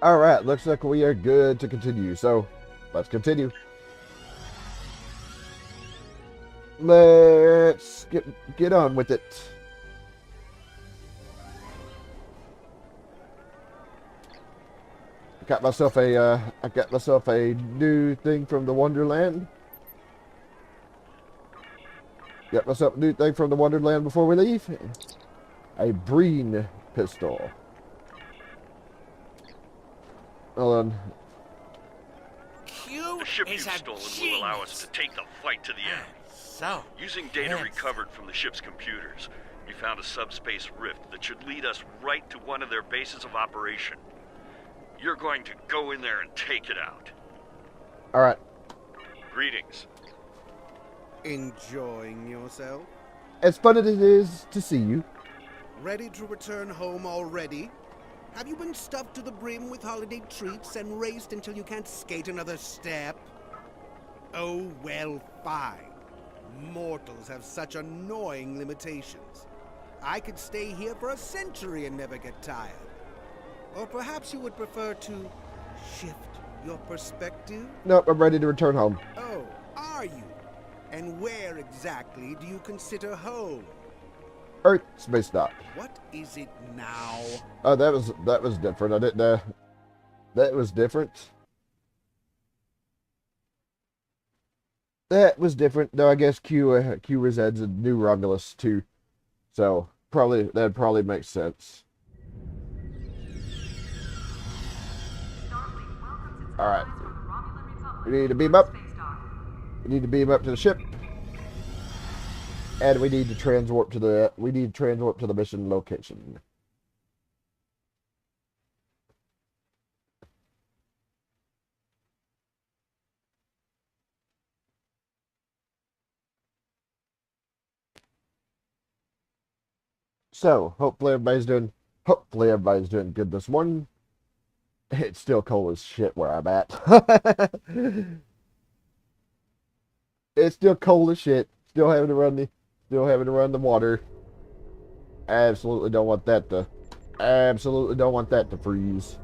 Alright, looks like we are good to continue. So, let's continue. Let's get on with it. I got myself a new thing from the Wonderland. Got myself a new thing from the Wonderland before we leave. A Breen pistol. Hold on. The ship you've stolen will allow us to take the fight to the end. So, Using data recovered from the ship's computers, we found a subspace rift that should lead us right to one of their bases of operation. You're going to go in there and take it out. Alright. Greetings. enjoying yourself? As fun as it is to see you. Ready to return home already? Have you been stuffed to the brim with holiday treats and raced until you can't skate another step? Oh, well, fine. Mortals have such annoying limitations. I could stay here for a century and never get tired. Or perhaps you would prefer to shift your perspective? Nope, I'm ready to return home. Oh, are you? And where exactly do you consider home? Earth, space dock. What is it now? Oh, that was different. I didn't. That was different. That was different. No, I guess Q resides in New Romulus too, so that'd probably make sense. All right, we need to beam up. We need to beam up to the ship, and we need to transwarp to the mission location. So, hopefully everybody's doing good this morning. It's still cold as shit where I'm at. It's still cold as shit. Still having to run the water. Absolutely don't want that to freeze.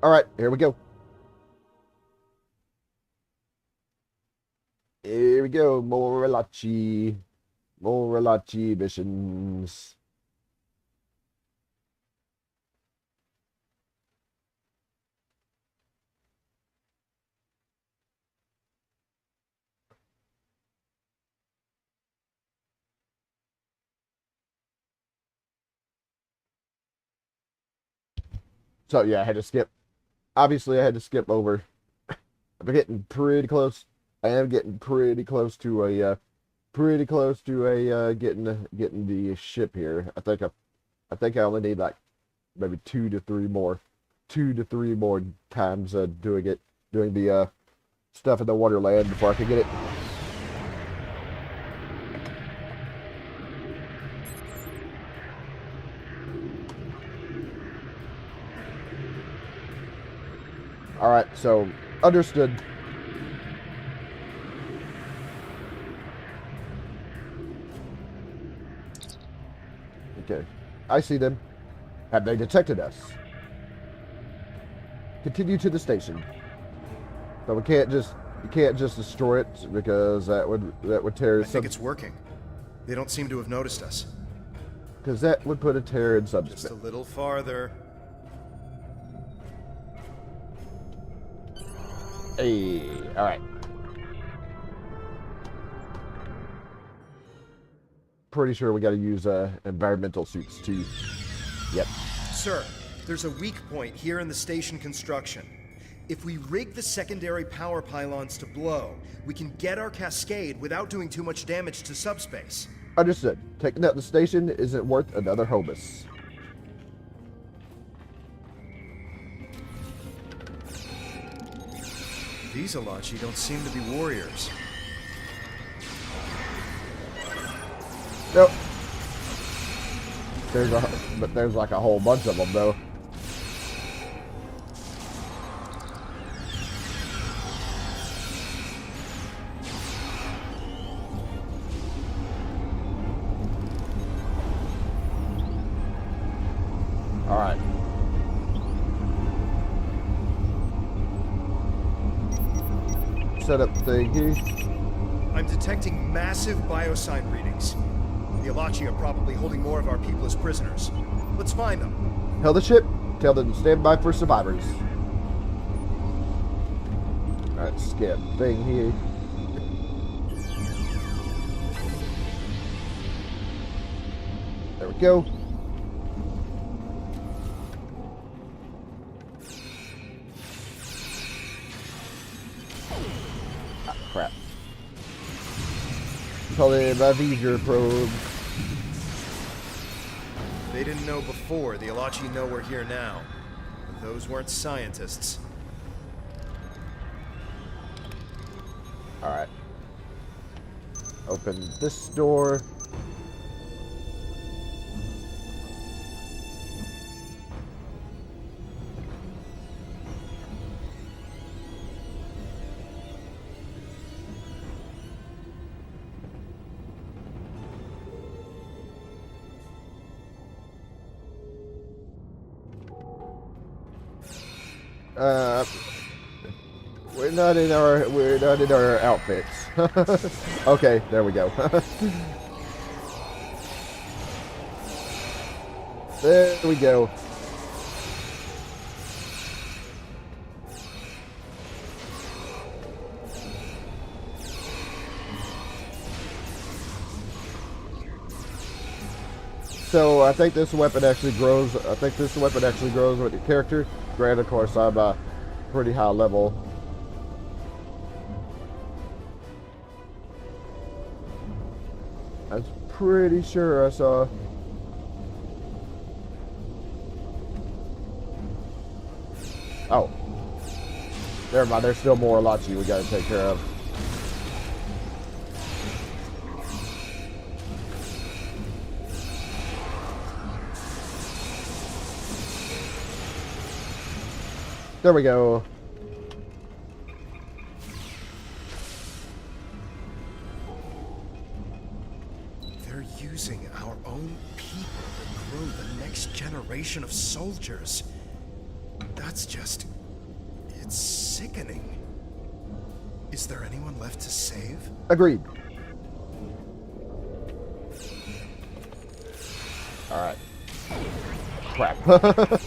All right, here we go. Here we go. More Elaichi missions. So yeah, I had to skip. Obviously, I had to skip over. I'm getting pretty close. I am getting pretty close to getting the ship here. I think I only need like maybe two to three more times doing the stuff in the Wonderland before I can get it. All right, so understood. Okay, I see them. Have they detected us? Continue to the station. But you can't just destroy it because that would tear. I think it's working. They don't seem to have noticed us. Because that would put a tear in subspace. Just a little farther. Hey, all right. Pretty sure we got to use environmental suits too. Yep. Sir, there's a weak point here in the station construction. If we rig the secondary power pylons to blow, we can get our cascade without doing too much damage to subspace. Understood. Taking out the station isn't worth another Hobus. These Elaichi don't seem to be warriors. Nope. There's like a whole bunch of them though. setup thing here. I'm detecting massive biosign readings. The Elaichi are probably holding more of our people as prisoners. Let's find them. Hail the ship. Tell them to stand by for survivors. Alright, scan thing here. There we go. Ah, crap. Probably my V'ger probe. They didn't know before. The Elaichi know we're here now. But those weren't scientists. Alright. Open this door. We're not in our outfits. Okay, there we go. There we go. So I think this weapon actually grows. I think this weapon actually grows with your character. Granted, of course, I'm pretty high level. I'm pretty sure I saw. Oh, never mind. There's still more Elaichi we gotta take care of. There we go. They're using our own people to grow the next generation of soldiers. That's just... it's sickening. Is there anyone left to save? Agreed. All right. Crap.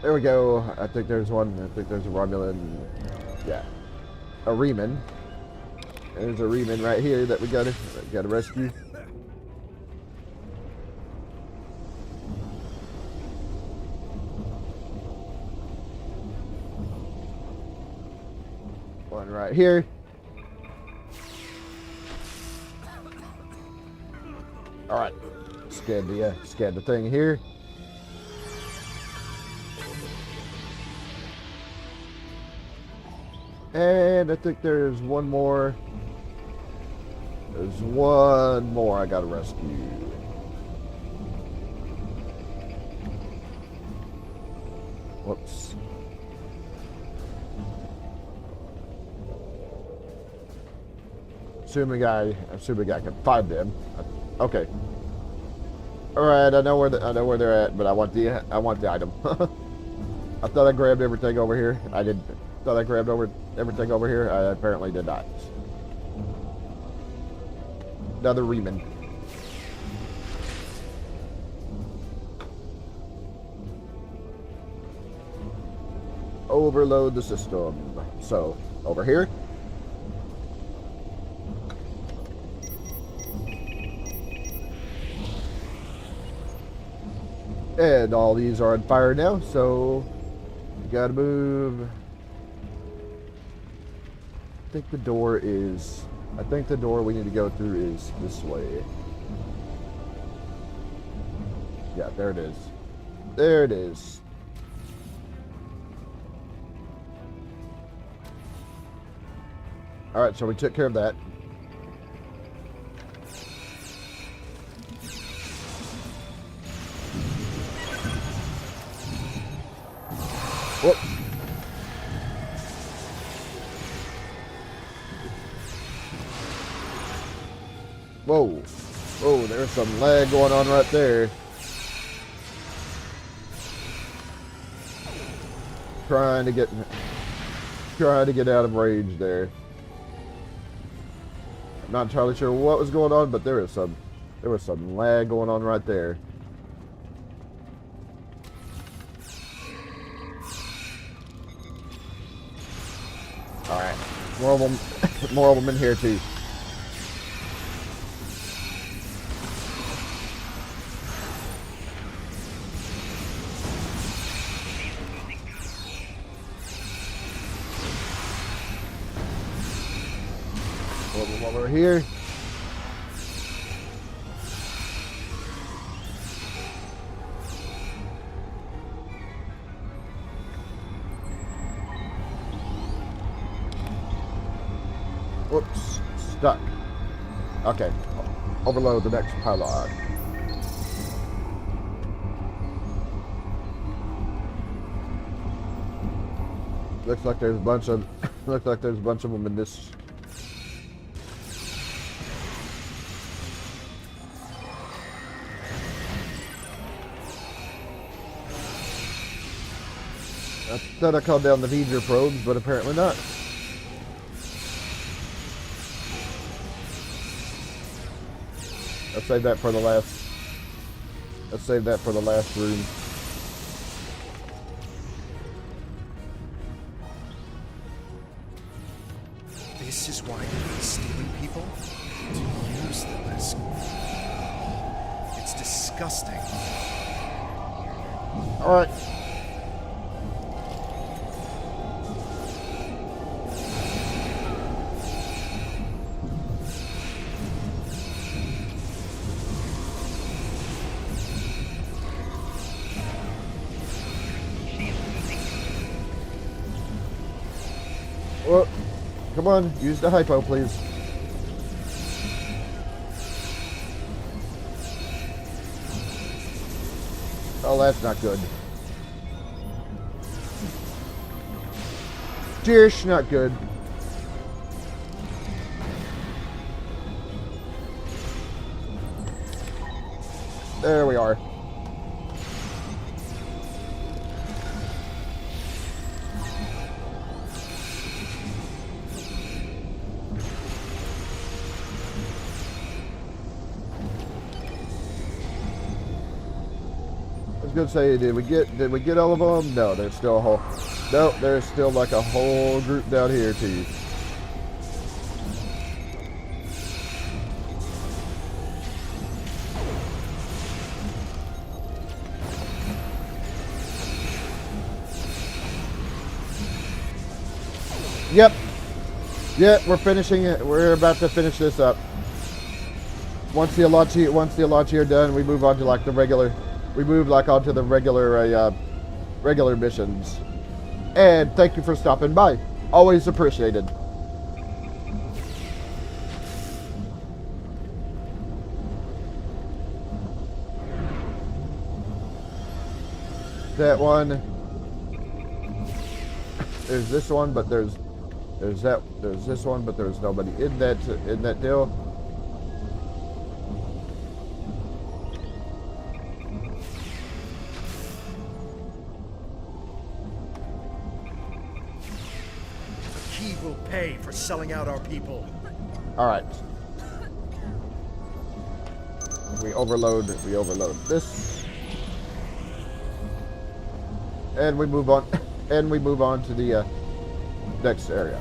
There we go. I think there's one. I think there's a Romulan. Yeah. A Reman. There's a Reman right here that we gotta rescue. One right here. All right. Scan the thing here. And I think there's one more. There's one more I gotta rescue. Whoops. Assuming I can find them. Okay. All right, I know where they're at, but I want the item. I thought I grabbed everything over here. I didn't. Thought I grabbed everything over here. I apparently did not. Another Reman. Overload the system. So, over here. And all these are on fire now, so you gotta move. I think the door we need to go through is this way. Yeah, there it is. There it is. Alright, so we took care of that. Whoop. Whoa. Oh, there's some lag going on right there. Trying to get out of range there. I'm not entirely sure what was going on, but there was some lag going on right there. All right, more of them in here too. While we're here. Whoops, stuck. Okay, overload the next pylon. Looks like there's a bunch of them in this. I thought I called down the V'ger probes, but apparently not. Let's save that for the last. Let's save that for the last room. This is why you're stealing people? To use them as... It's disgusting. All right. Well, come on, use the hypo, please. Oh, that's not good. Cheers, not good. There we are. I was gonna say, did we get all of them? No, there's still a whole. No, there's still like a whole group down here too. Yep. Yeah, we're finishing it. We're about to finish this up. Once the Elaichi are done, we move on to like the regular. We move like onto the regular missions. And thank you for stopping by. Always appreciated. That one. There's this one, but there's this one, but there's nobody in that deal. He will pay for selling out our people. All right. We overload this, and we move on, to the next area.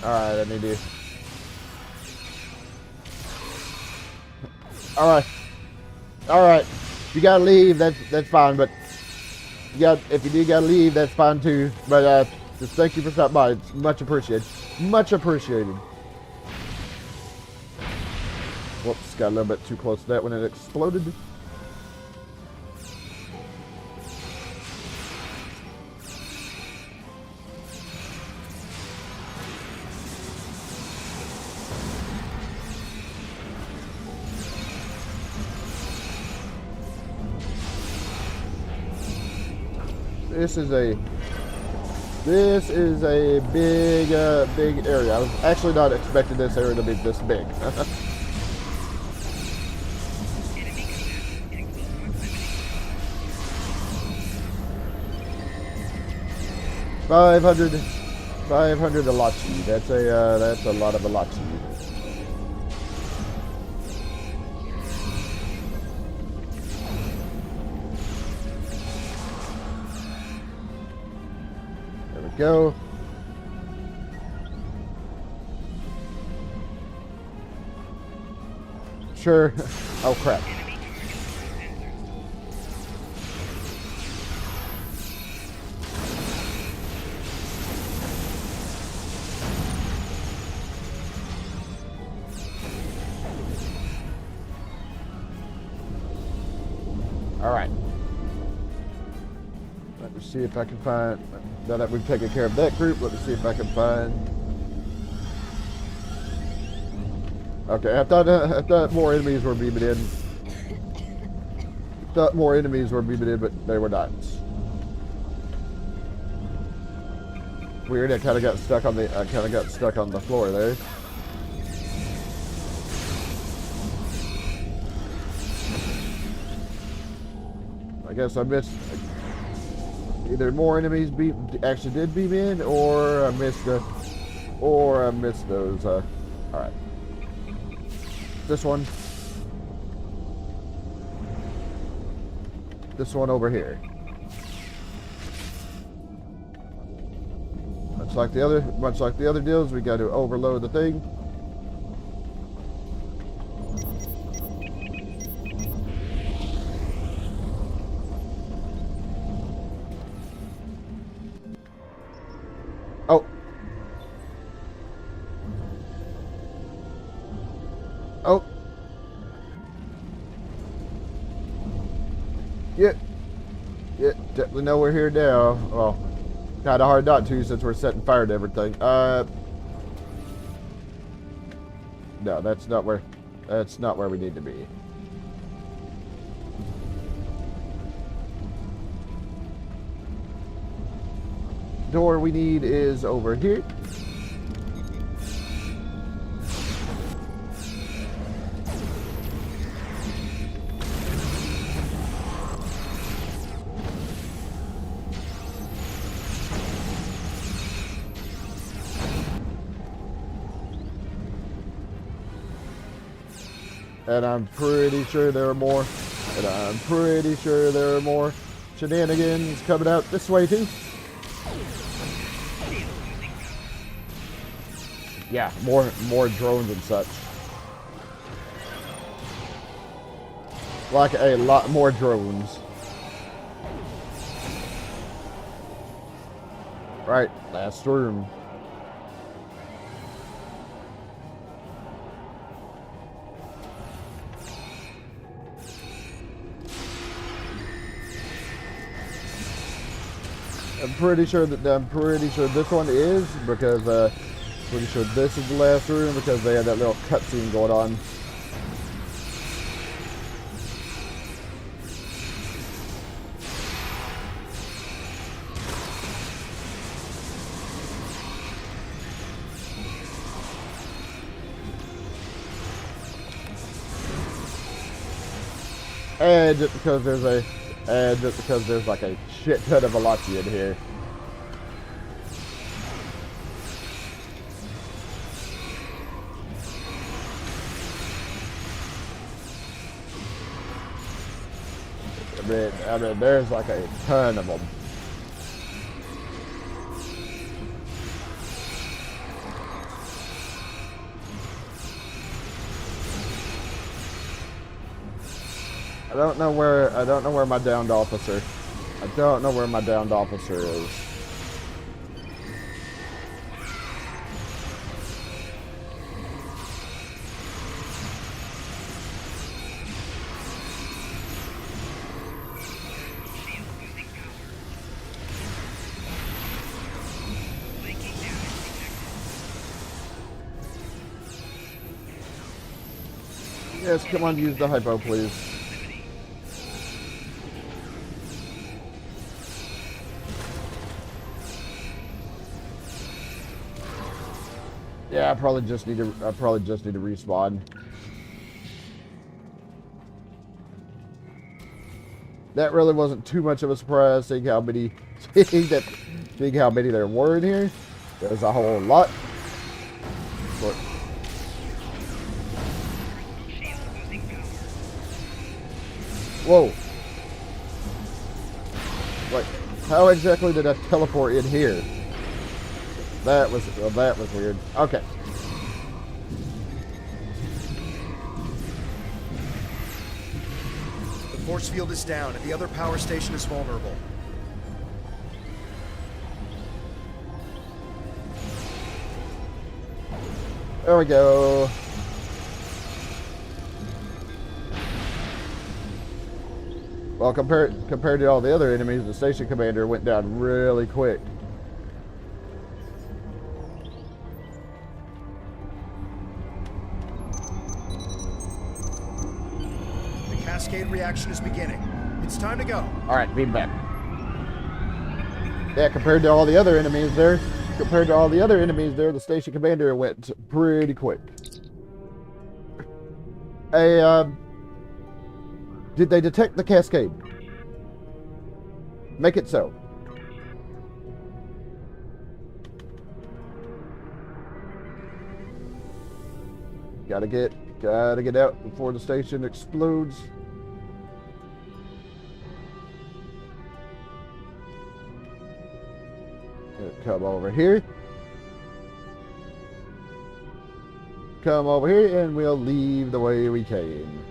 Alright, I need to... Alright. If you gotta leave, that's fine, but... if you do gotta leave, that's fine too. But, just thank you for stopping by. It's much appreciated. Much appreciated. Whoops, got a little bit too close to that when it exploded. This is a big big area. I was actually not expecting this area to be this big. 500 Elaichi. That's a lot of Elaichi. There we go. Sure. Oh crap. Alright. Let me see if I can find, now that we've taken care of that group, let me see if I can find. Okay, I thought more enemies were beaming in. Thought more enemies were beaming in, but they were not. Weird, I kinda got stuck on the floor there. I guess I missed. Either more enemies actually did beam in, or I missed those. All right. This one over here. Much like the other deals, we got to overload the thing. Oh. Oh. Yeah. Yeah, definitely know we're here now. Well, kind of hard not to since we're setting fire to everything. No, that's not where we need to be. Door we need is over here. And I'm pretty sure there are more. And I'm pretty sure there are more shenanigans coming out this way too. Yeah, more drones and such. Like a lot more drones. Right, last room. I'm pretty sure this one is, because pretty sure this is the last room because they had that little cutscene going on. And just because there's like a shit ton of Elaichi in here. I mean, there's like a ton of them. I don't know where my downed officer. I don't know where my downed officer is. Yes, come on, use the hypo, please. probably just need to respawn. That really wasn't too much of a surprise, seeing how many there were in here. There's a whole lot. But, whoa! Like, how exactly did I teleport in here? That was weird. Okay. The force field is down, and the other power station is vulnerable. There we go. Well, compared to all the other enemies, the station commander went down really quick. The cascade reaction is beginning. It's time to go. All right, beam back. Yeah, compared to all the other enemies there, the station commander went pretty quick. Hey, did they detect the cascade? Make it so. Gotta get out before the station explodes. Come over here. Come over here and we'll leave the way we came.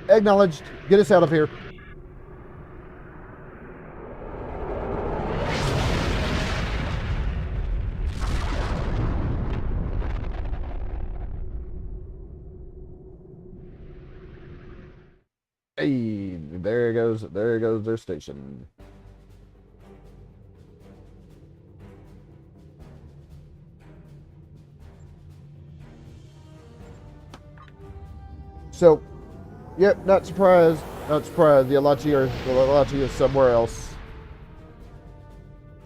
Acknowledged. Get us out of here. Hey, there goes their station. So, yep, not surprised. The Elaichi is somewhere else.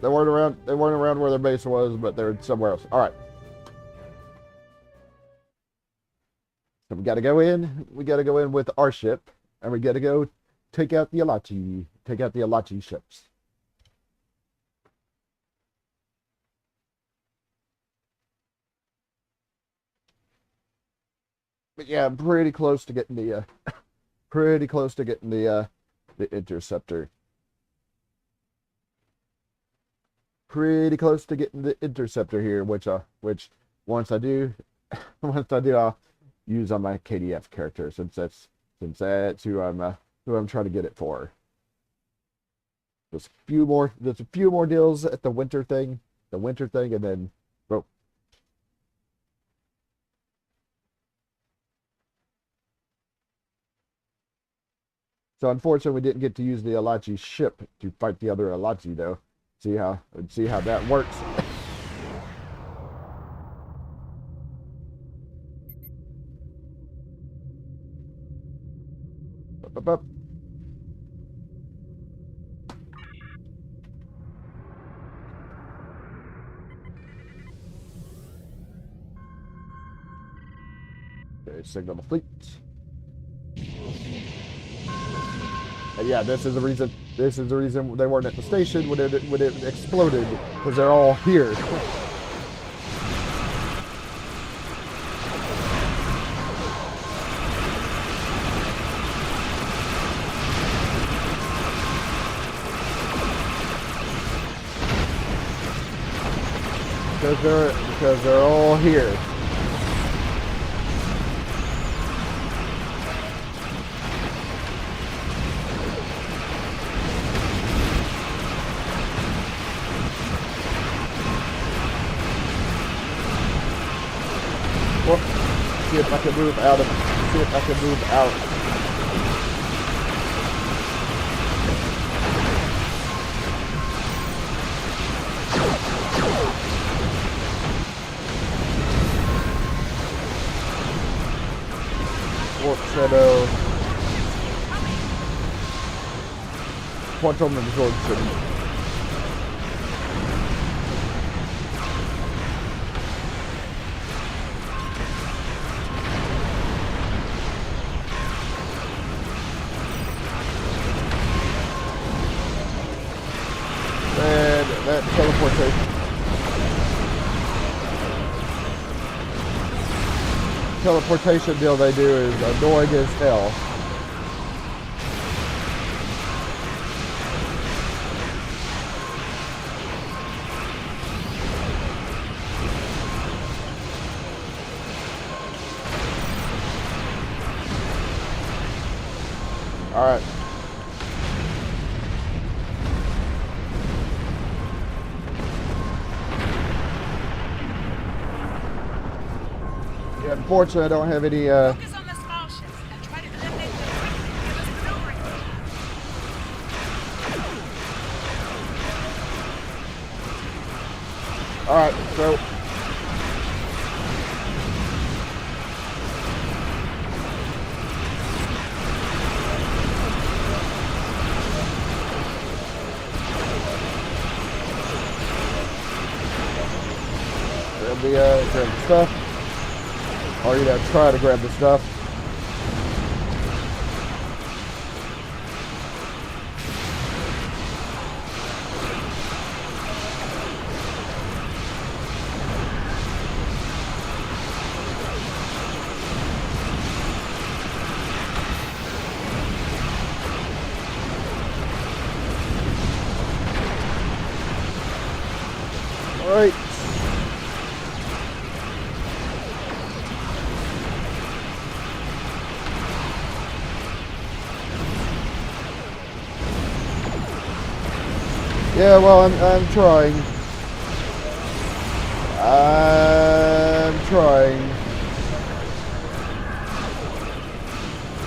They weren't around where their base was, but they're somewhere else. All right. So we got to go in. We got to go in with our ship, and we got to go take out the Elaichi. Take out the Elaichi ships. But yeah, I'm pretty close to getting the interceptor. Pretty close to getting the interceptor here, which once I do, I'll use on my KDF character, since that's who I'm trying to get it for. There's a few more deals at the winter thing, and then well. So unfortunately, we didn't get to use the Elaichi ship to fight the other Elaichi, though. See how that works. Up, up. Okay, signal the fleet. And yeah, this is the reason they weren't at the station when it exploded, because they're all here. Because they're all here. Well, see if I can move out of. See if I can move out. shadow. Quantum absorption. And that teleportation. Teleportation deal they do is annoying as hell. All right. Yeah, unfortunately, I don't have any. Focus on the small ships and try to eliminate them quickly to give us maneuvering time. All right, so. Grab the stuff. Or, you know, try to grab the stuff. All right. Yeah, well, I'm trying. I'm trying.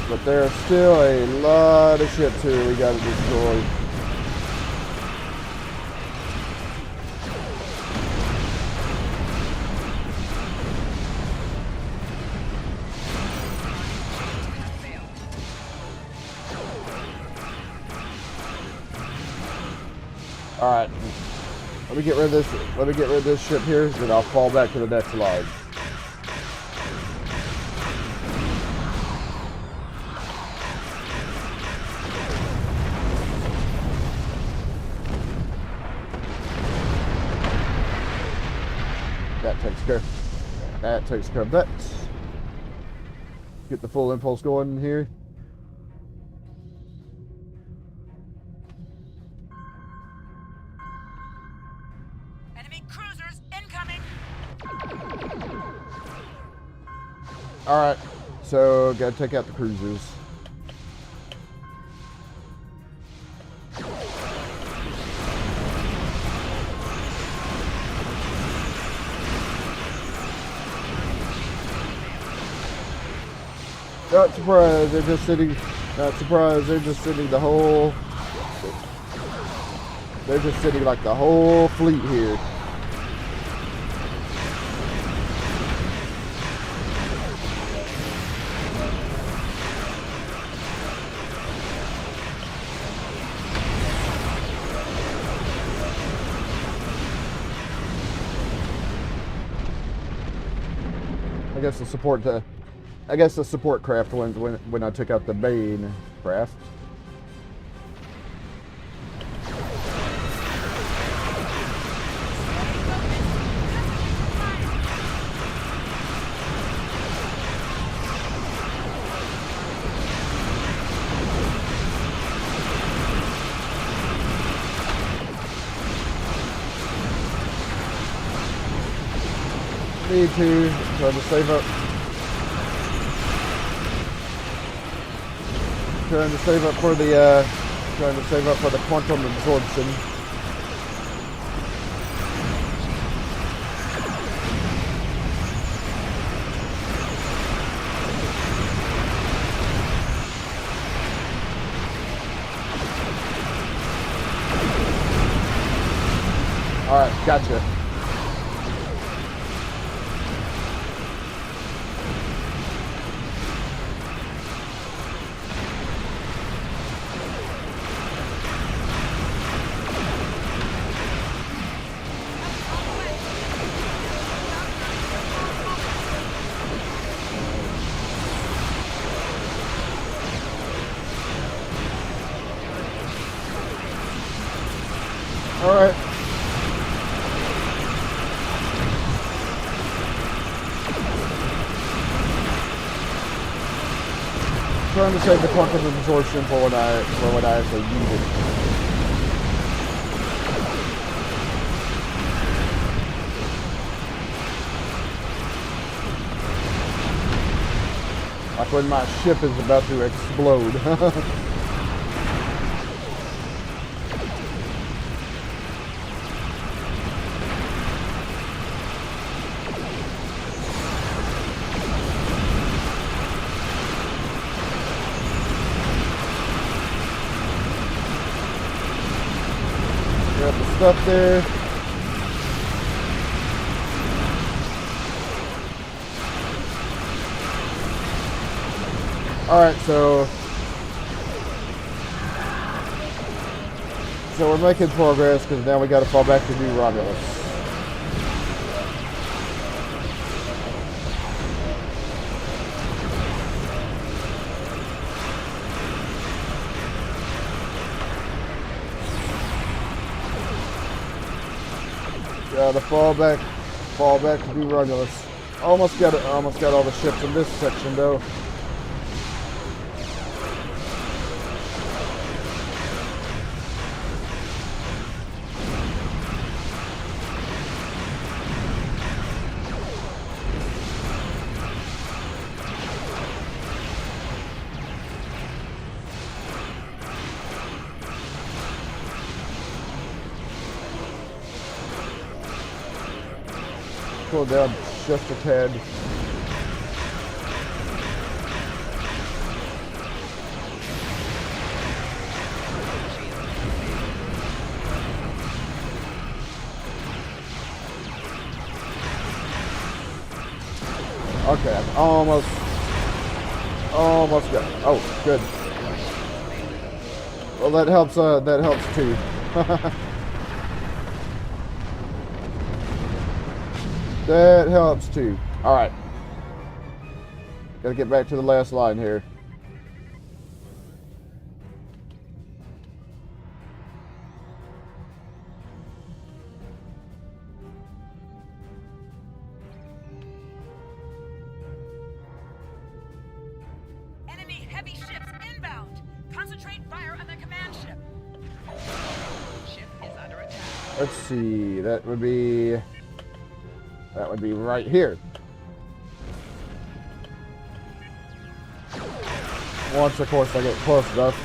But there's still a lot of ships here we gotta destroy. All right, let me get rid of this. Let me get rid of this ship here, then I'll fall back to the next line. That takes care. That takes care of that. Get the full impulse going here. Alright, so gotta take out the cruisers. Not surprised, they're just sitting, not surprised, they're just sitting the whole, they're just sitting like the whole fleet here. I guess the support craft wins when I took out the main craft. Need to try to save up. Trying to save up for the quantum absorption. All right, gotcha. trying to save the quantum absorption for when I actually use it. Like when my ship is about to explode. Got the stuff there. Alright, so we're making progress because now we got to fall back to New Romulus. Gotta fall back to New Romulus. Almost got all the ships in this section though. Pull down just a tad. Okay, I'm almost got it. Oh, good. Well, that helps too. That helps too. Alright. Gotta get back to the last line here. Enemy heavy ships inbound. Concentrate fire on the command ship. Ship is under attack. Let's see. That would be right here. Once, of course, I get close enough.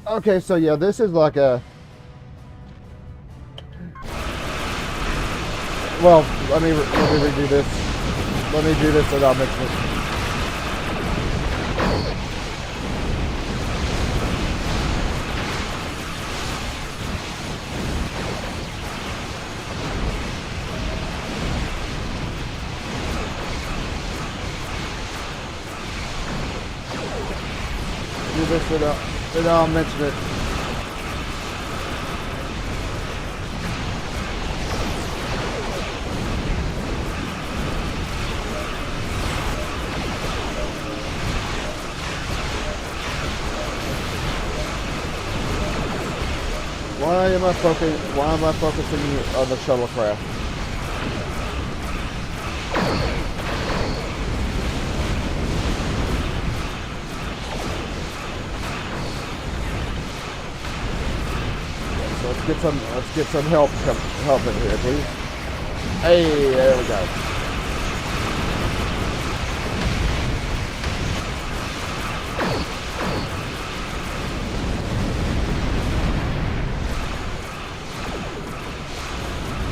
Okay, so yeah, this is like a... Well, let me redo this. Let me do this without mixing it. Do this without mentioning it. Why am I focusing on the shuttlecraft? So let's get some help in here, please. Hey, there we go.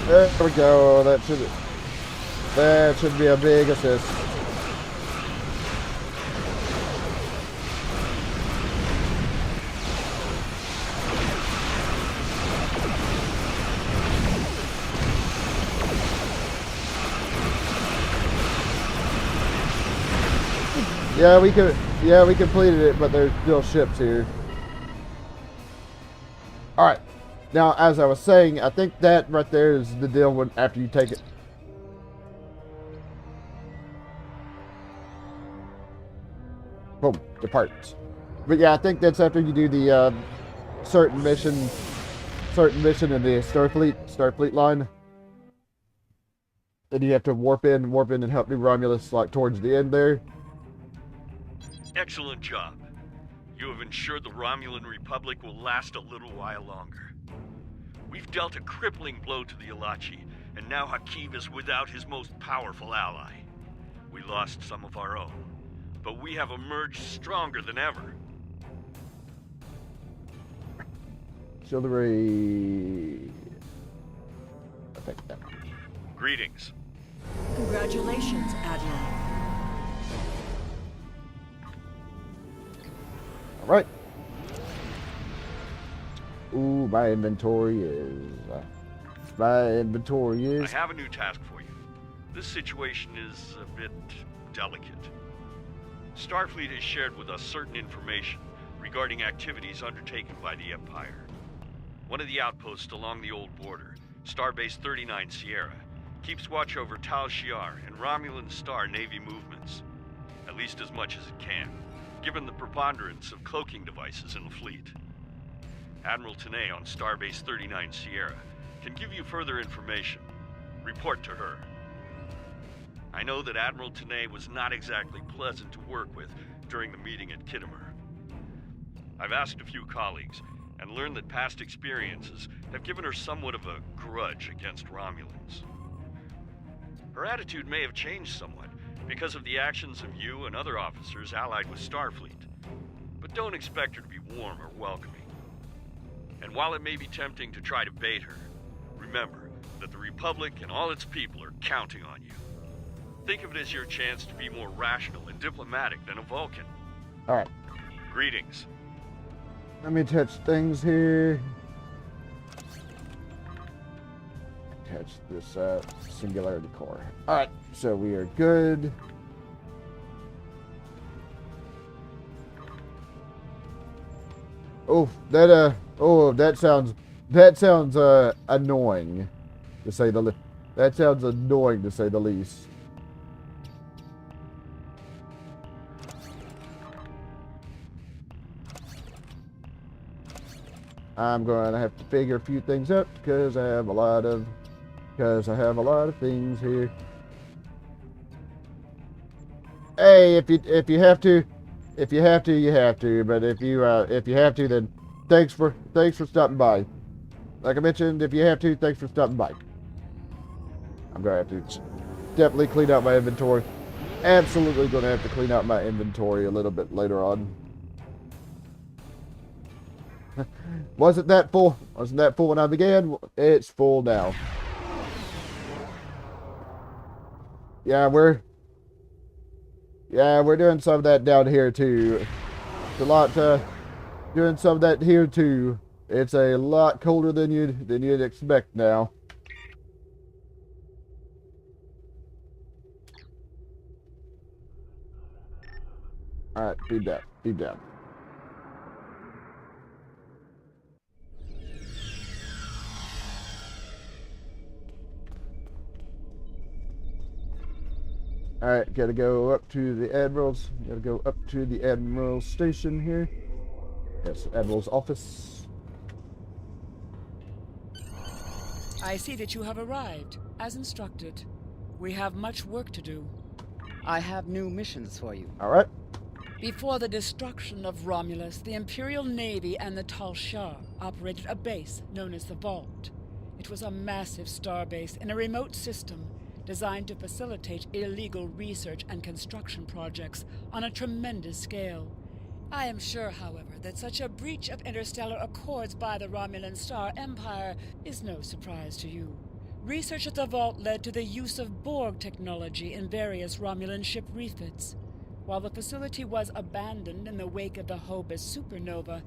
There we go. That should be a big assist. Yeah, we completed it, but there's still ships here. All right. Now, as I was saying, I think that right there is the deal when after you take it. Boom, depart. But yeah, I think that's after you do the certain mission in the Starfleet line. And you have to warp in and help New Romulus like towards the end there. Excellent job. You have ensured the Romulan Republic will last a little while longer. We've dealt a crippling blow to the Elaichi, and now Hakiv is without his most powerful ally. We lost some of our own, but we have emerged stronger than ever. Auxiliary. I think that. Greetings. Congratulations, Admiral. All right. Ooh, my inventory is. I have a new task for you. This situation is a bit delicate. Starfleet has shared with us certain information regarding activities undertaken by the Empire. One of the outposts along the old border, Starbase 39 Sierra, keeps watch over Tal Shiar and Romulan Star Navy movements, at least as much as it can, given the preponderance of cloaking devices in the fleet. Admiral Tanay on Starbase 39 Sierra can give you further information. Report to her. I know that Admiral Tanay was not exactly pleasant to work with during the meeting at Kittimer. I've asked a few colleagues and learned that past experiences have given her somewhat of a grudge against Romulans. Her attitude may have changed somewhat because of the actions of you and other officers allied with Starfleet, but don't expect her to be warm or welcoming. And while it may be tempting to try to bait her, remember that the Republic and all its people are counting on you. Think of it as your chance to be more rational and diplomatic than a Vulcan. All right. Greetings. Let me touch things here. Touch this singularity core. All right, so we are good. Oh, that sounds annoying, to say the least. That sounds annoying, to say the least. I'm going to have to figure a few things out because I have a lot of things here. Hey, if you have to, you have to. But if you have to, then thanks for stopping by. Like I mentioned, if you have to, thanks for stopping by. I'm gonna have to definitely clean out my inventory. Absolutely gonna have to clean out my inventory a little bit later on. Wasn't that full when I began? It's full now. Yeah, we're doing some of that down here too. It's a lot doing some of that here too. It's a lot colder than you'd expect now. All right, beam down. All right, gotta go up to the Admiral's. Gotta go up to the Admiral's station here. Yes, Admiral's office. I see that you have arrived, as instructed. We have much work to do. I have new missions for you. All right. Before the destruction of Romulus, the Imperial Navy and the Tal Shiar operated a base known as the Vault. It was a massive starbase in a remote system designed to facilitate illegal research and construction projects on a tremendous scale. I am sure, however, that such a breach of interstellar accords by the Romulan Star Empire is no surprise to you. Research at the Vault led to the use of Borg technology in various Romulan ship refits. While the facility was abandoned in the wake of the Hobus supernova,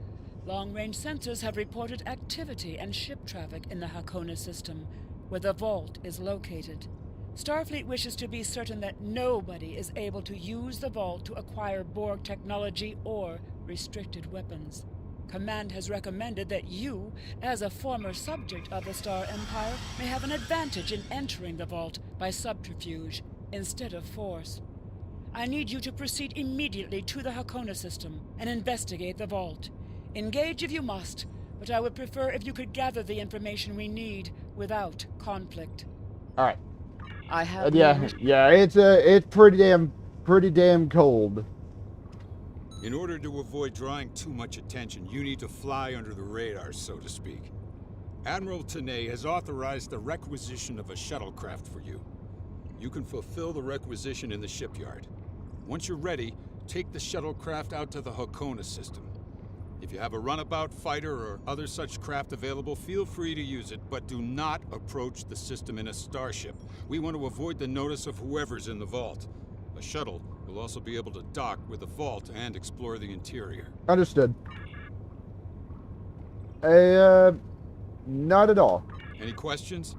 long-range sensors have reported activity and ship traffic in the Hakona system, where the Vault is located. Starfleet wishes to be certain that nobody is able to use the Vault to acquire Borg technology or restricted weapons. Command has recommended that you, as a former subject of the Star Empire, may have an advantage in entering the Vault by subterfuge instead of force. I need you to proceed immediately to the Hakona system and investigate the vault. Engage if you must, but I would prefer if you could gather the information we need without conflict. All right. I have Yeah, it's pretty damn cold. In order to avoid drawing too much attention, you need to fly under the radar, so to speak. Admiral Tenay has authorized the requisition of a shuttlecraft for you. You can fulfill the requisition in the shipyard. Once you're ready, take the shuttlecraft out to the Hakona system. If you have a runabout, fighter, or other such craft available, feel free to use it, but do not approach the system in a starship. We want to avoid the notice of whoever's in the vault. A shuttle will also be able to dock with the vault and explore the interior. Understood. Not at all. Any questions?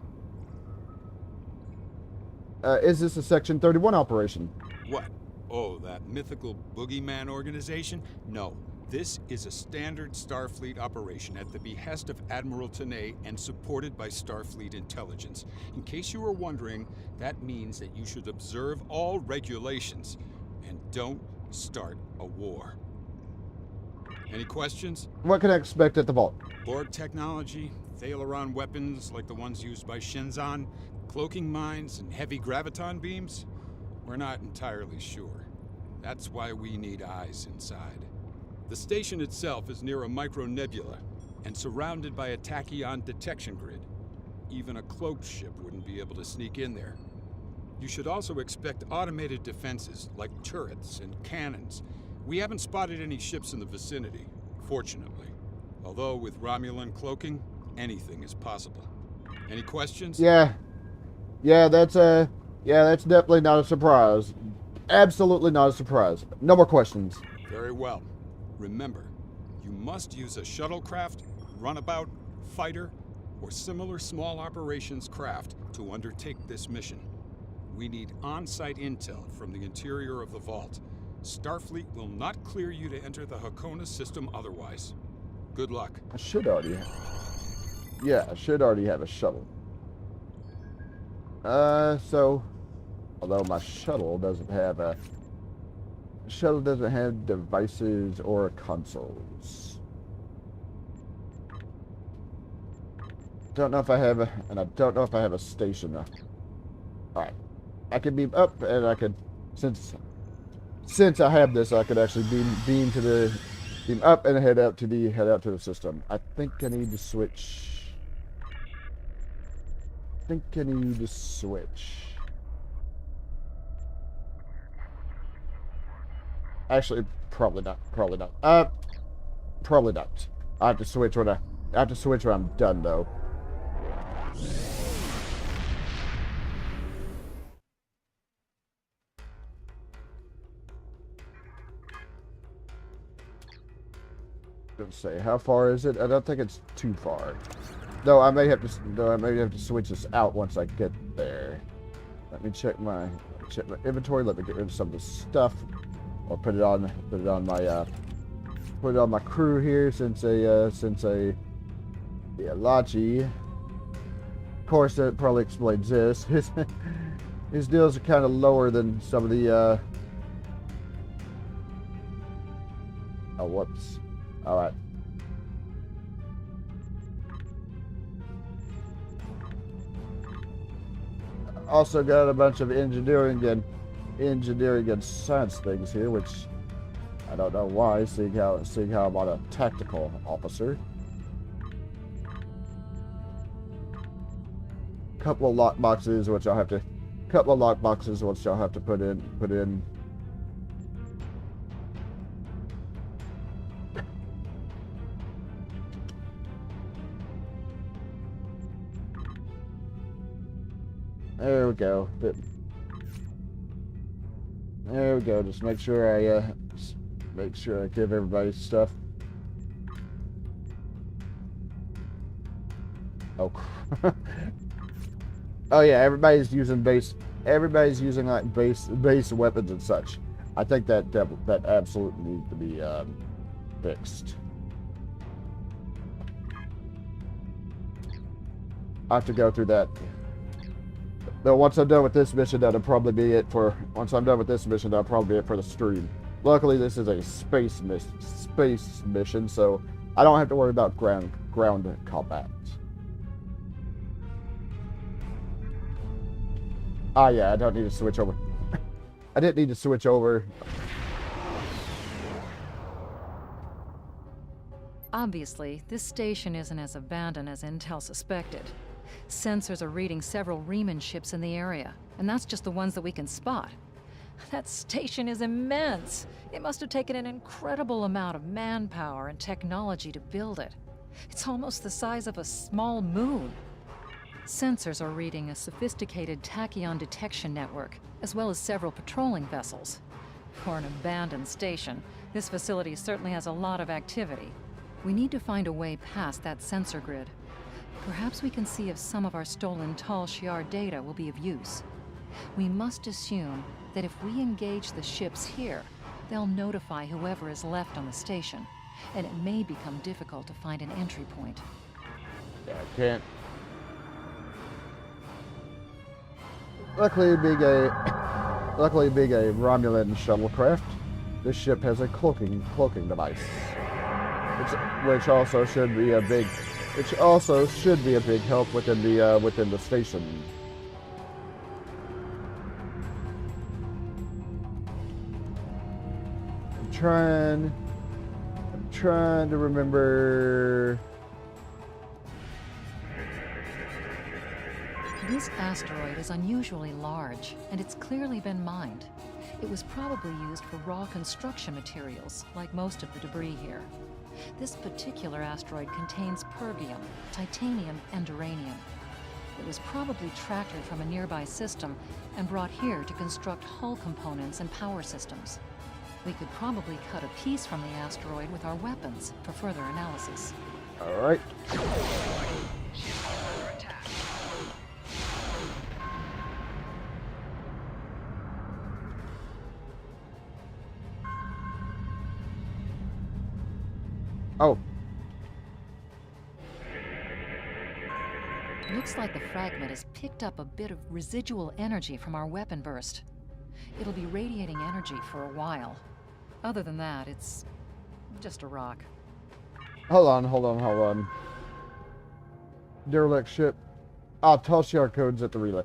Is this a Section 31 operation? What? Oh, that mythical boogeyman organization? No. This is a standard Starfleet operation at the behest of Admiral Tenay and supported by Starfleet intelligence. In case you were wondering, that means that you should observe all regulations and don't start a war. Any questions? What can I expect at the vault? Borg technology, Thalaron weapons like the ones used by Shenzan, cloaking mines, and heavy graviton beams? We're not entirely sure. That's why we need eyes inside. The station itself is near a micronebula and surrounded by a tachyon detection grid. Even a cloaked ship wouldn't be able to sneak in there. You should also expect automated defenses like turrets and cannons. We haven't spotted any ships in the vicinity, fortunately. Although with Romulan cloaking, anything is possible. Any questions? Yeah, that's definitely not a surprise. Absolutely not a surprise. No more questions. Very well. Remember, you must use a shuttlecraft, runabout, fighter, or similar small operations craft to undertake this mission. We need on-site intel from the interior of the vault. Starfleet will not clear you to enter the Hakona system otherwise. Good luck. I should already have a shuttle. So, although my shuttle doesn't have devices or consoles. Don't know if I have I don't know if I have a station. Alright. I can beam up, and I could, since I have this, I could actually beam up and head out to the system. I think I need to switch. Actually, probably not. Probably not. I have to switch when I'm done, though. Let's say, how far is it? I don't think it's too far. No, I may have to switch this out once I get there. Let me check my inventory. Let me get rid of some of the stuff. Or put it on my crew here, since the Elaichi. Of course, that probably explains this. His deals are kind of lower than some of the. Oh, whoops! All right. Also got a bunch of engineering and science things here, which I don't know why, seeing how I'm on a tactical officer. Couple of lock boxes which I'll have to put in. There we go. There we go. Just make sure I give everybody stuff. Oh. Oh yeah, everybody's using like base weapons and such. I think that absolutely needs to be fixed. I have to go through that. Though once I'm done with this mission, that'll probably be it for. Once I'm done with this mission, that'll probably be it for the stream. Luckily, this is a space mission, so I don't have to worry about ground combat. Ah, yeah, I don't need to switch over. I didn't need to switch over. Obviously, this station isn't as abandoned as Intel suspected. Sensors are reading several Riemann ships in the area, and that's just the ones that we can spot. That station is immense. It must have taken an incredible amount of manpower and technology to build it. It's almost the size of a small moon. Sensors are reading a sophisticated tachyon detection network, as well as several patrolling vessels. For an abandoned station, this facility certainly has a lot of activity. We need to find a way past that sensor grid. Perhaps we can see if some of our stolen Tal Shiar data will be of use. We must assume that if we engage the ships here, they'll notify whoever is left on the station, and it may become difficult to find an entry point. Yeah, I can't. Luckily, being a Romulan shuttlecraft, this ship has a cloaking device, which also should be a big help within the station. I'm trying to remember. This asteroid is unusually large, and it's clearly been mined. It was probably used for raw construction materials, like most of the debris here. This particular asteroid contains perbium, titanium, and uranium. It was probably tractored from a nearby system and brought here to construct hull components and power systems. We could probably cut a piece from the asteroid with our weapons for further analysis. All right. Oh. Looks like the fragment has picked up a bit of residual energy from our weapon burst. It'll be radiating energy for a while. Other than that, it's just a rock. Hold on. Derelict ship. Ah, Tal Shiar codes at the relay.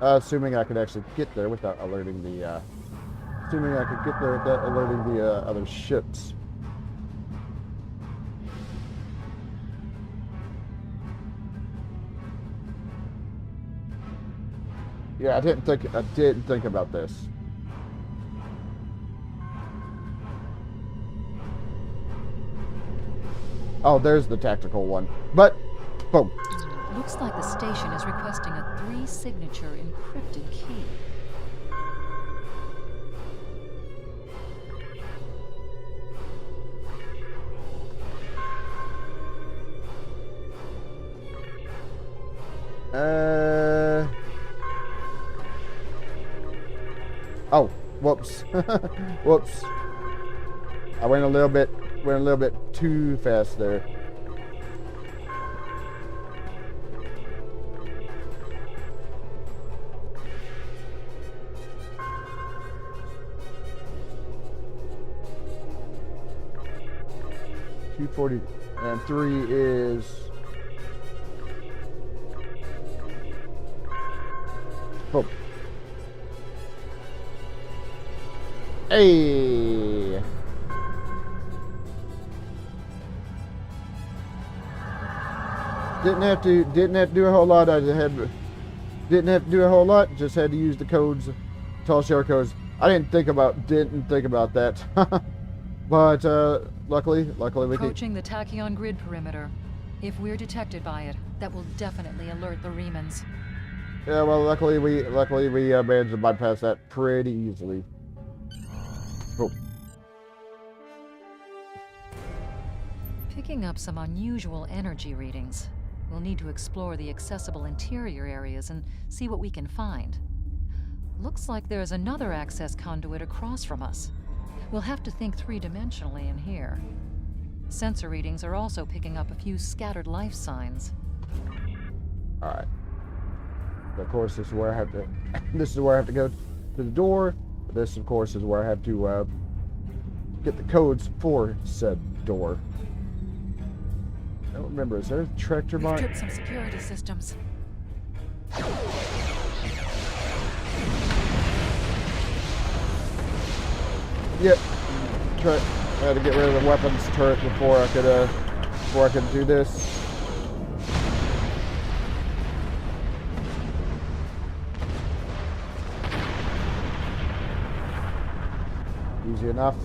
Assuming I could actually get there without alerting the, other ships. Yeah, I didn't think about this. Oh, there's the tactical one. But, boom. Looks like the station is requesting a 3-signature encrypted key. Oh, whoops. Whoops. I went a little bit too fast there. $240 and 3 is boom. Hey. Didn't have to do a whole lot. Didn't have to do a whole lot. Just had to use the codes, Tal Shiar codes. I didn't think about that. But luckily we Approaching the tachyon grid perimeter. If we're detected by it, that will definitely alert the Riemans. Yeah, well, luckily we managed to bypass that pretty easily. Oh. Picking up some unusual energy readings. We'll need to explore the accessible interior areas and see what we can find. Looks like there's another access conduit across from us. We'll have to think 3-dimensionally in here. Sensor readings are also picking up a few scattered life signs. All right. Of course, this is where I have to. This is where I have to go to the door. This, of course, is where I have to get the codes for said door. I don't remember. Is there a tractor We've mine? tripped some security systems. Yep. I had to get rid of the weapons turret before I could do this. Easy enough.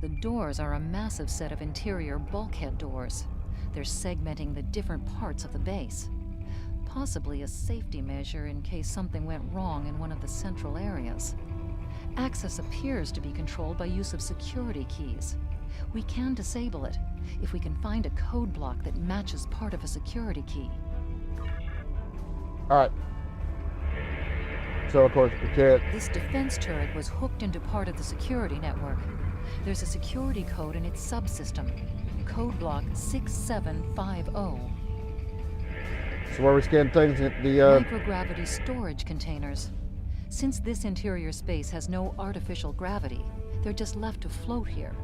The doors are a massive set of interior bulkhead doors. They're segmenting the different parts of the base. Possibly a safety measure in case something went wrong in one of the central areas. Access appears to be controlled by use of security keys. We can disable it if we can find a code block that matches part of a security key. Alright. So, of course, we can't. This defense turret was hooked into part of the security network. There's a security code in its subsystem. Code block 6750. So where we scan things at the Microgravity storage containers. Since this interior space has no artificial gravity, they're just left to float here.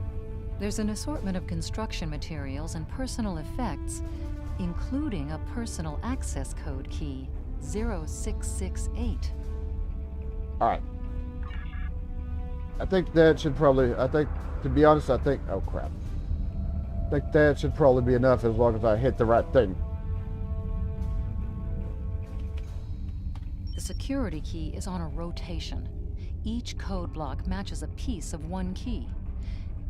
There's an assortment of construction materials and personal effects, including a personal access code key, 0668. Alright. I think that should probably, to be honest, oh crap. I think that should probably be enough as long as I hit the right thing. The security key is on a rotation. Each code block matches a piece of one key.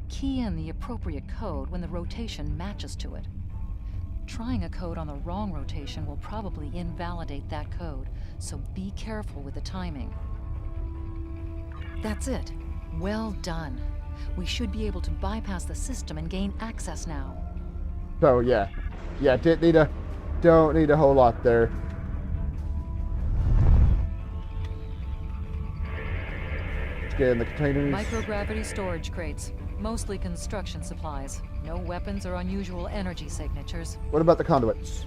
Key in the appropriate code when the rotation matches to it. Trying a code on the wrong rotation will probably invalidate that code, so be careful with the timing. That's it. Well done. We should be able to bypass the system and gain access now. So yeah. Yeah, don't need a whole lot there. Scan the containers. Microgravity storage crates. Mostly construction supplies. No weapons or unusual energy signatures. What about the conduits?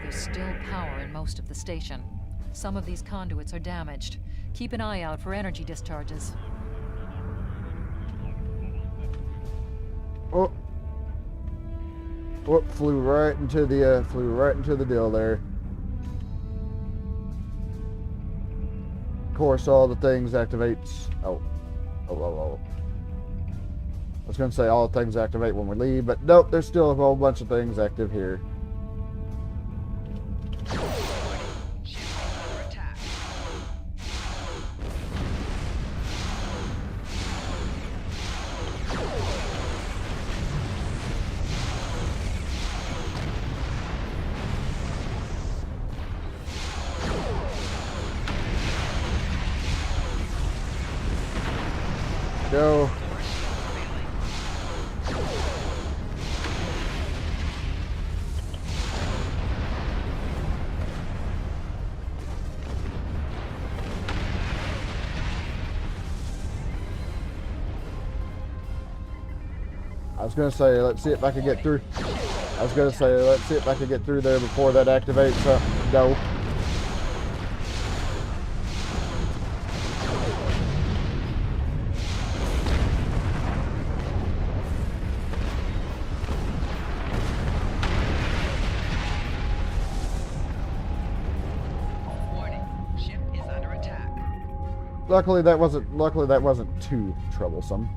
There's still power in most of the station. Some of these conduits are damaged. Keep an eye out for energy discharges. Oh, flew right into the deal there. Of course, all the things activates. Oh. I was gonna say all the things activate when we leave, but nope, there's still a whole bunch of things active here. Go. I was gonna say, let's see if I can get through. Let's see if I can get through there before that activates. No. Luckily that wasn't too troublesome.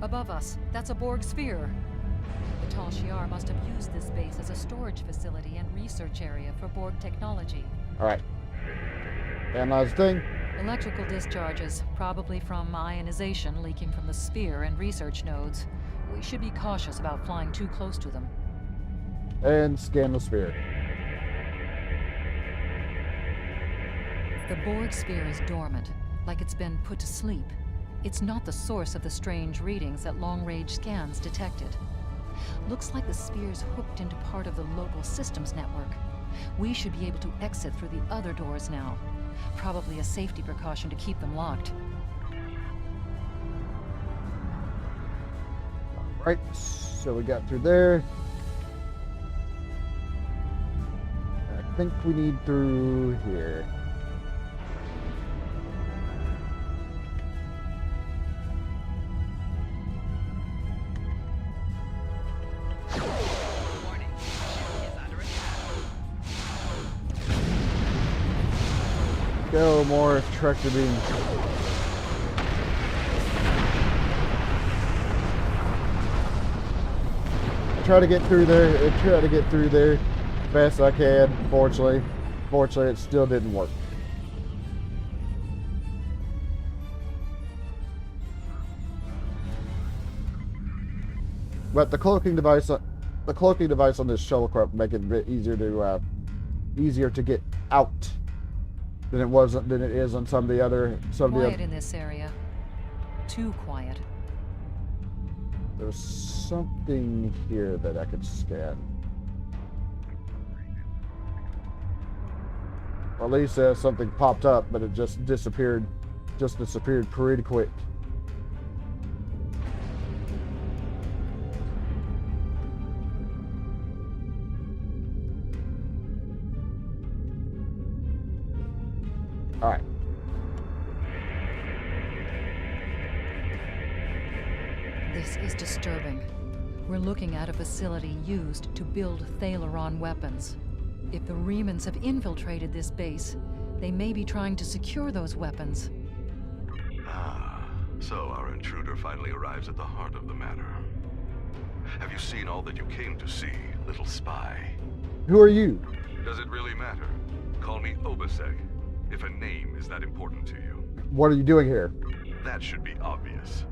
Above us, that's a Borg sphere. The Tal Shiar must have used this base as a storage facility and research area for Borg technology. Alright. Analyze the thing. Electrical discharges, probably from ionization leaking from the sphere and research nodes. We should be cautious about flying too close to them. And scan the sphere. The Borg sphere is dormant, like it's been put to sleep. It's not the source of the strange readings that long-range scans detected. Looks like the sphere's hooked into part of the local systems network. We should be able to exit through the other doors now. Probably a safety precaution to keep them locked. Right, so we got through there. I think we need through here. Go, more tractor beams. Try to get through there. Try to get through there as fast as I can. Fortunately, it still didn't work. But the cloaking device on this shuttlecraft make it a bit easier to get out than it is on some of the other. Quiet in this area. Too quiet. There's something here that I could scan. Or at least something popped up, but it just disappeared. Pretty quick. All right. This is disturbing. We're looking at a facility used to build Thalaron weapons. If the Remans have infiltrated this base, they may be trying to secure those weapons. Ah, so our intruder finally arrives at the heart of the matter. Have you seen all that you came to see, little spy? Who are you? Does it really matter? Call me Obaseg, if a name is that important to you. What are you doing here? That should be obvious.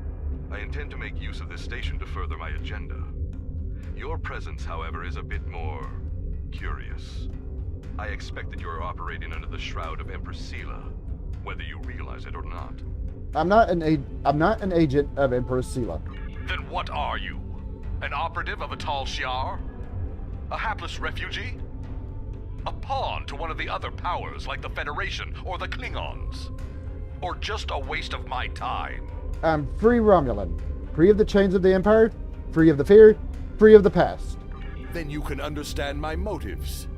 I intend to make use of this station to further my agenda. Your presence, however, is a bit more curious. I expect that you're operating under the shroud of Empress Sela, whether you realize it or not. I'm not an agent of Empress Sela. Then what are you? An operative of a Tal Shiar? A hapless refugee? A pawn to one of the other powers like the Federation or the Klingons? Or just a waste of my time? I'm free Romulan. Free of the chains of the Empire, free of the fear, free of the past. Then you can understand my motives.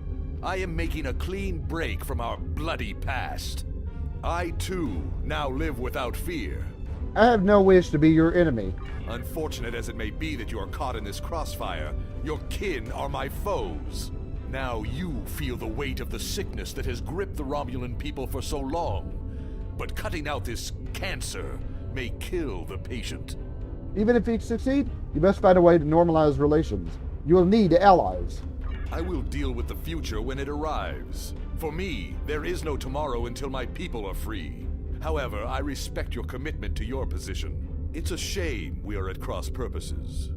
I am making a clean break from our bloody past. I, too, now live without fear. I have no wish to be your enemy. Unfortunate as it may be that you are caught in this crossfire, your kin are my foes. Now you feel the weight of the sickness that has gripped the Romulan people for so long. But cutting out this cancer may kill the patient. Even if you succeed, you must find a way to normalize relations. You will need allies. I will deal with the future when it arrives. For me, there is no tomorrow until my people are free. However, I respect your commitment to your position. It's a shame we are at cross purposes.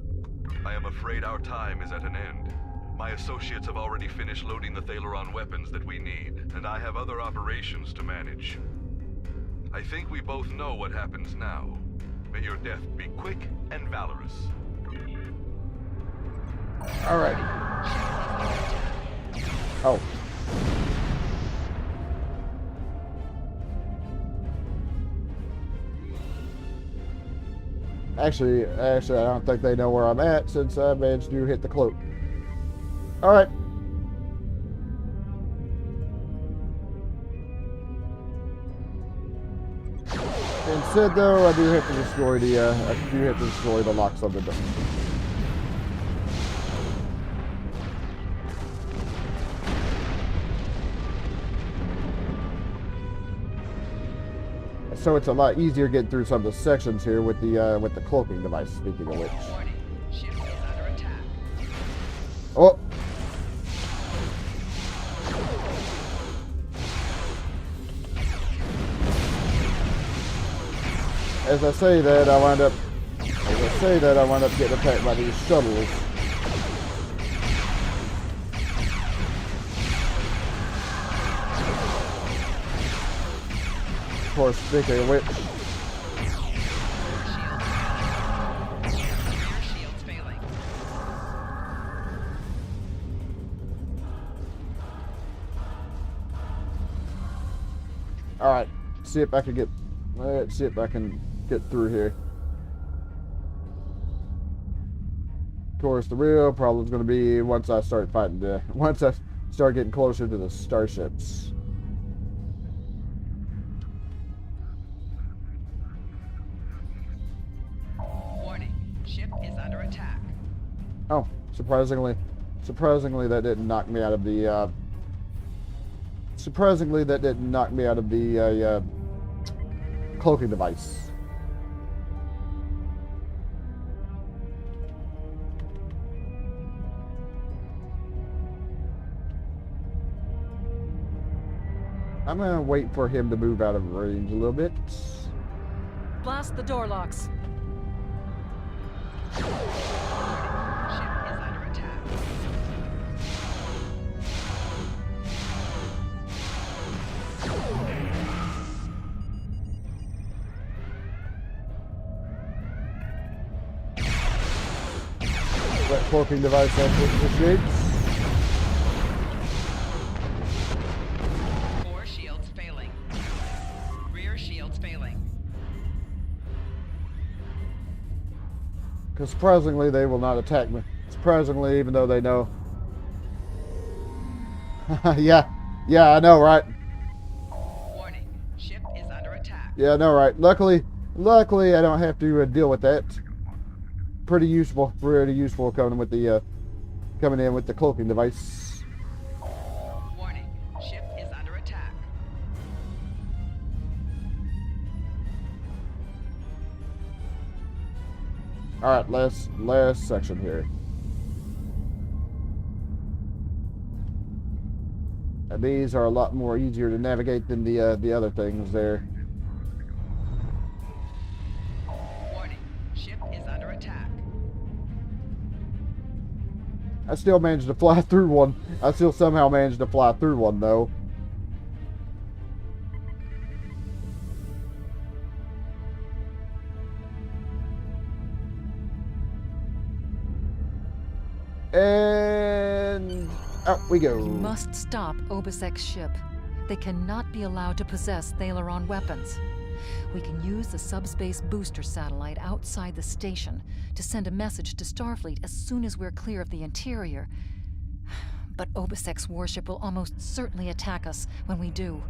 I am afraid our time is at an end. My associates have already finished loading the Thalaron weapons that we need, and I have other operations to manage. I think we both know what happens now. May your death be quick and valorous. Alrighty. Oh. Actually, I don't think they know where I'm at since I managed to hit the cloak. Alright. Instead, though, I do have to destroy the locks on the door. So it's a lot easier getting through some of the sections here with the cloaking device. Speaking of which, Ship is under attack. oh, as I say that, I wind up getting attacked by these shuttles. Of course, speaking of which, Shield's failing. Alright. See if I can get... Let's see if I can get through here. Of course, the real problem's going to be once I start fighting once I start getting closer to the starships. Warning. Ship is under attack. Oh, surprisingly that didn't knock me out of the, surprisingly that didn't knock me out of the, cloaking device. I'm gonna wait for him to move out of range a little bit. Blast the door locks. Ship is under attack. That cloaking device has the shades. Four shields failing. Rear shields failing. Because surprisingly, they will not attack me. Surprisingly, even though they know. yeah, I know, right? Warning. Ship is under attack. Yeah, I know, right? Luckily, I don't have to deal with that. Pretty useful coming with the coming in with the cloaking device. Warning. Ship is under attack. All right, last section here. And these are a lot more easier to navigate than the other things there. Warning. Ship is under attack. I still managed to fly through one. I still somehow managed to fly through one, though. And out we go. You must stop Obisek's ship. They cannot be allowed to possess Thalaron weapons. We can use the subspace booster satellite outside the station to send a message to Starfleet as soon as we're clear of the interior. But Obisek's warship will almost certainly attack us when we do.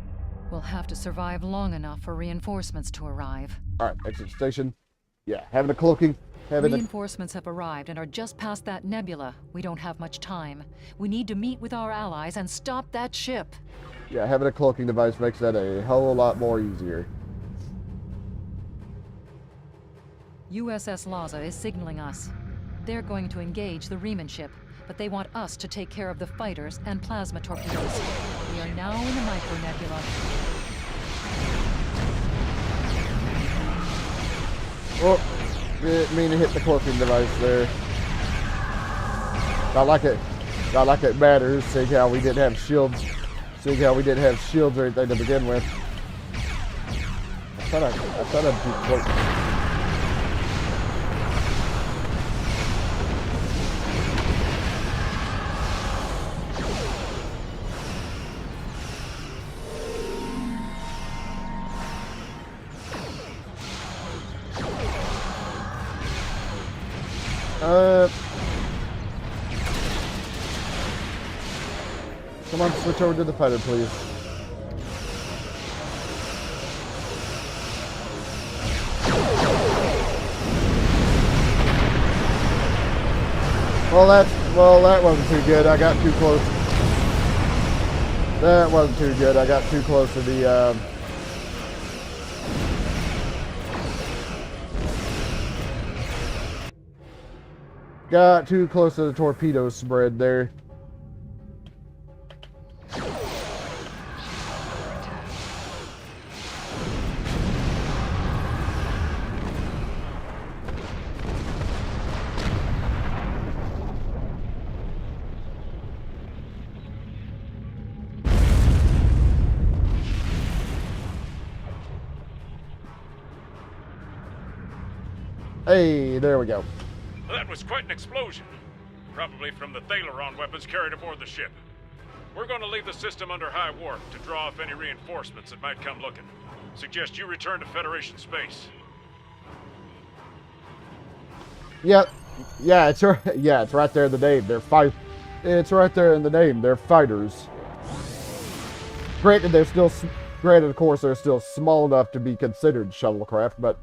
We'll have to survive long enough for reinforcements to arrive. Alright, exit station. Yeah, having a cloaking. Reinforcements have arrived and are just past that nebula. We don't have much time. We need to meet with our allies and stop that ship. Yeah, having a cloaking device makes that a whole lot more easier. USS Laza is signaling us. They're going to engage the Riemann ship, but they want us to take care of the fighters and plasma torpedoes. We are now in the micronebula. Oh, didn't mean to hit the cloaking device there. Not like it matters, seeing how we didn't have shields. Seeing how we didn't have shields or anything to begin with. I thought I'd be close. Come on, switch over to the fighter, please. Well, that wasn't too good. I got too close. That wasn't too good. I got too close to the, got too close to the torpedo spread there. Hey, there we go. That was quite an explosion. Probably from the Thalaron weapons carried aboard the ship. We're going to leave the system under high warp to draw off any reinforcements that might come looking. Suggest you return to Federation space. Yeah, it's right. Yeah, it's right there in the name. It's right there in the name. They're fighters. Granted, of course, they're still small enough to be considered shuttlecraft, but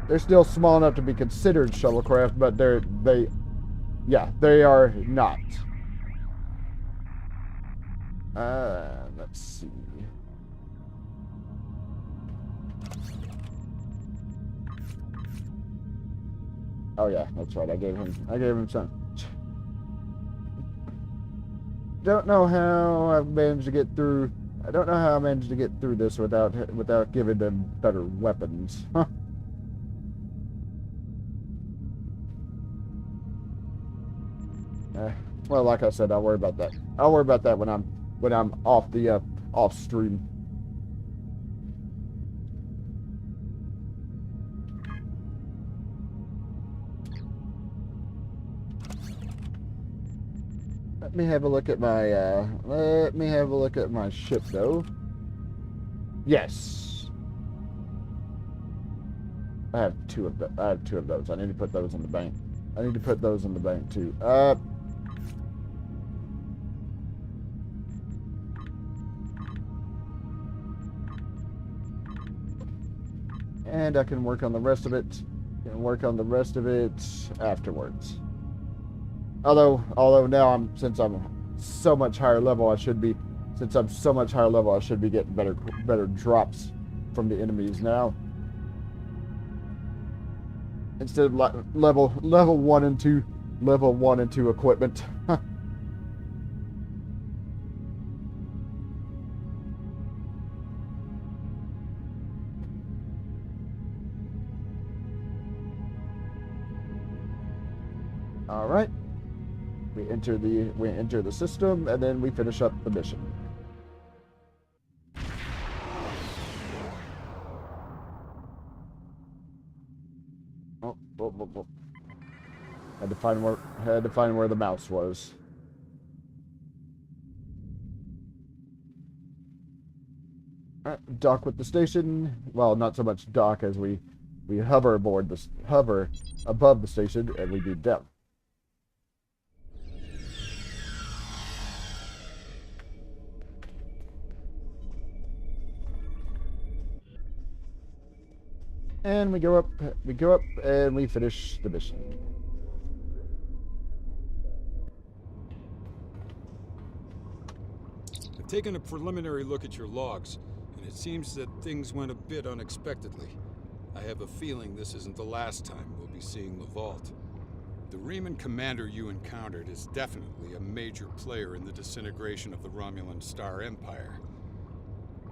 they're still small enough to be considered shuttlecraft, but they are not. Let's see. Oh yeah, that's right. I gave him some. Don't know how I've managed to get through. I don't know how I managed to get through this without giving them better weapons. Huh. Well, like I said, I'll worry about that. I'll worry about that when I'm off the off stream. Let me have a look at my ship though. Yes. I have two of those. I need to put those in the bank. I need to put those in the bank too. And I can work on the rest of it. Afterwards. Although now since I'm so much higher level, I should be getting better drops from the enemies now. Instead of level 1 and 2 equipment. All right. We enter the system, and then we finish up the mission. Oh. Had to find where the mouse was. Dock with the station. Well, not so much dock as we hover above the station, and we do depth. And we go up, and we finish the mission. I've taken a preliminary look at your logs, and it seems that things went a bit unexpectedly. I have a feeling this isn't the last time we'll be seeing the vault. The Reman commander you encountered is definitely a major player in the disintegration of the Romulan Star Empire.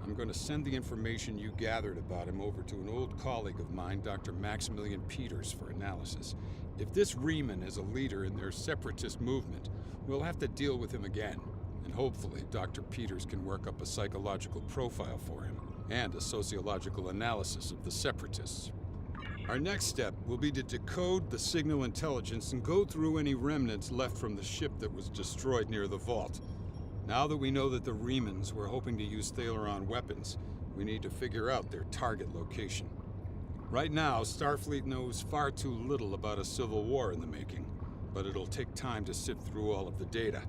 I'm going to send the information you gathered about him over to an old colleague of mine, Dr. Maximilian Peters, for analysis. If this Reman is a leader in their separatist movement, we'll have to deal with him again. And hopefully, Dr. Peters can work up a psychological profile for him, and a sociological analysis of the separatists. Our next step will be to decode the signal intelligence and go through any remnants left from the ship that was destroyed near the vault. Now that we know that the Remans were hoping to use Thalaron weapons, we need to figure out their target location. Right now, Starfleet knows far too little about a civil war in the making, but it'll take time to sift through all of the data.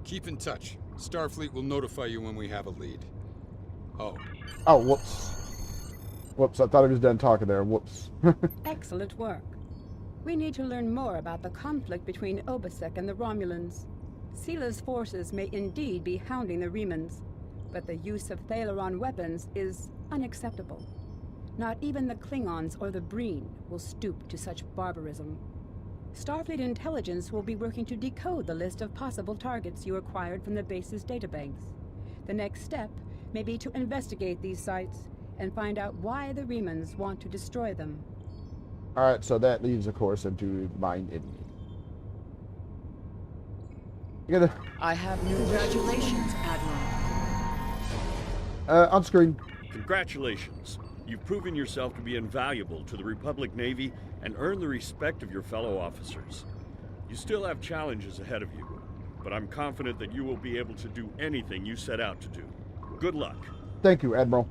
Keep in touch. Starfleet will notify you when we have a lead. Oh, whoops. Whoops, I thought I was done talking there. Whoops. Excellent work. We need to learn more about the conflict between Obasek and the Romulans. Sila's forces may indeed be hounding the Remans, but the use of Thalaron weapons is unacceptable. Not even the Klingons or the Breen will stoop to such barbarism. Starfleet intelligence will be working to decode the list of possible targets you acquired from the base's databanks. The next step may be to investigate these sites and find out why the Remans want to destroy them. Alright, so that leads, of course, into Mind Enemy. I have news. Congratulations, Admiral. On screen. Congratulations. You've proven yourself to be invaluable to the Republic Navy and earned the respect of your fellow officers. You still have challenges ahead of you, but I'm confident that you will be able to do anything you set out to do. Good luck. Thank you, Admiral.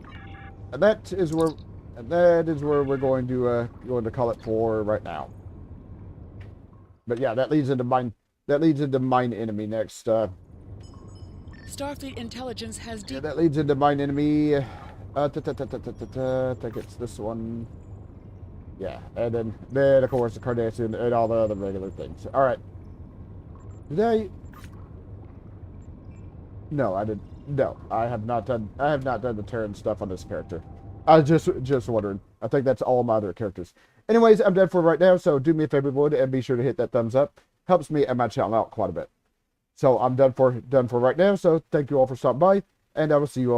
And that is where we're going to call it for right now. But yeah, that leads into mine enemy next. Starfleet intelligence has Yeah, that leads into mine enemy. I think it's this one. Yeah, and then of course the Cardassian and all the other regular things. All right. Did I? No, I didn't. No, I have not done the Terran stuff on this character. I was just wondering. I think that's all my other characters. Anyways, I'm done for right now. So do me a favor, would, and be sure to hit that thumbs up. Helps me and my channel out quite a bit. So I'm done for right now. So thank you all for stopping by, and I will see you all